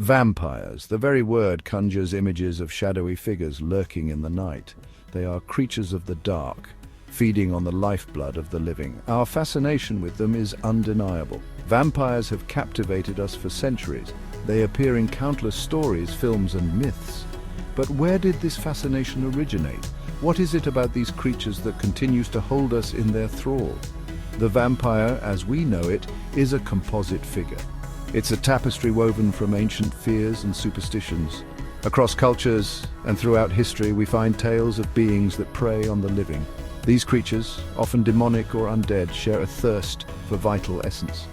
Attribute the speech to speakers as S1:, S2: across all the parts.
S1: Vampires. The very word conjures images of shadowy figures lurking in the night. They are creatures of the dark, feeding on the lifeblood of the living. Our fascination with them is undeniable. Vampires have captivated us for centuries. They appear in countless stories, films, and myths. But where did this fascination originate? What is it about these creatures that continues to hold us in their thrall? The vampire, as we know it, is a composite figure. It's a tapestry woven from ancient fears and superstitions. Across cultures and throughout history, we find tales of beings that prey on the living. These creatures, often demonic or undead, share a thirst for vital essence.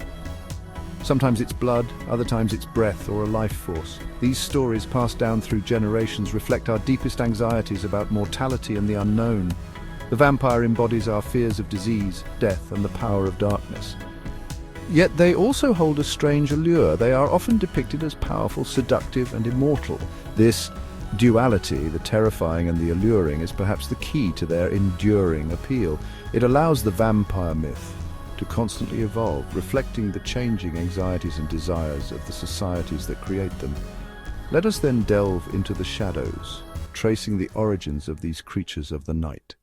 S1: Sometimes it's blood, other times it's breath or a life force. These stories, passed down through generations, reflect our deepest anxieties about mortality and the unknown. The vampire embodies our fears of disease, death, and the power of darkness. Yet they also hold a strange allure. They are often depicted as powerful, seductive, and immortal. This duality, the terrifying and the alluring, is perhaps the key to their enduring appeal. It allows the vampire myth to constantly evolve, reflecting the changing anxieties and desires of the societies that create them. Let us then delve into the shadows, tracing the origins of these creatures of the night.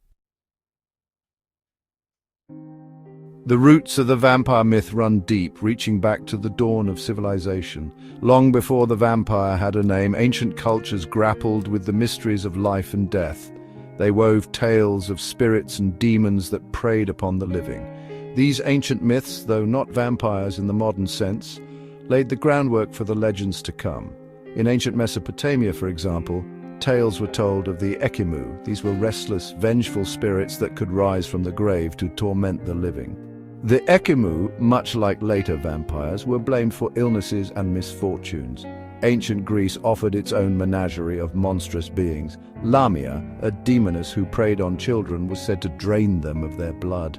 S1: The roots of the vampire myth run deep, reaching back to the dawn of civilization. Long before the vampire had a name, ancient cultures grappled with the mysteries of life and death. They wove tales of spirits and demons that preyed upon the living. These ancient myths, though not vampires in the modern sense, laid the groundwork for the legends to come. In ancient Mesopotamia, for example, tales were told of the Ekimu. These were restless, vengeful spirits that could rise from the grave to torment the living. The Ekimu, much like later vampires, were blamed for illnesses and misfortunes. Ancient Greece offered its own menagerie of monstrous beings. Lamia, a demoness who preyed on children, was said to drain them of their blood.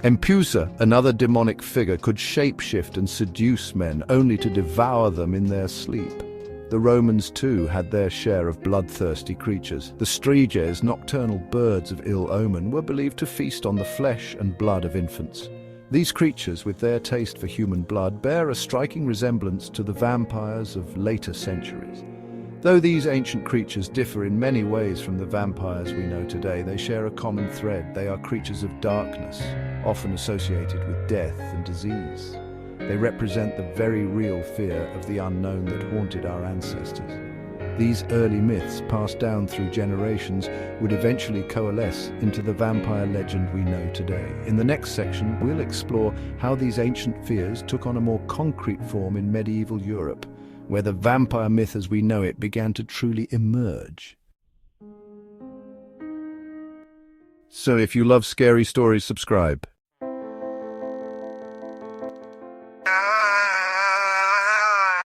S1: Empusa, another demonic figure, could shapeshift and seduce men, only to devour them in their sleep. The Romans, too, had their share of bloodthirsty creatures. The striges, nocturnal birds of ill omen, were believed to feast on the flesh and blood of infants. These creatures, with their taste for human blood, bear a striking resemblance to the vampires of later centuries. Though these ancient creatures differ in many ways from the vampires we know today, they share a common thread. They are creatures of darkness, often associated with death and disease. They represent the very real fear of the unknown that haunted our ancestors. These early myths, passed down through generations, would eventually coalesce into the vampire legend we know today. In the next section, we'll explore how these ancient fears took on a more concrete form in medieval Europe, where the vampire myth as we know it began to truly emerge. So if you love scary stories, subscribe.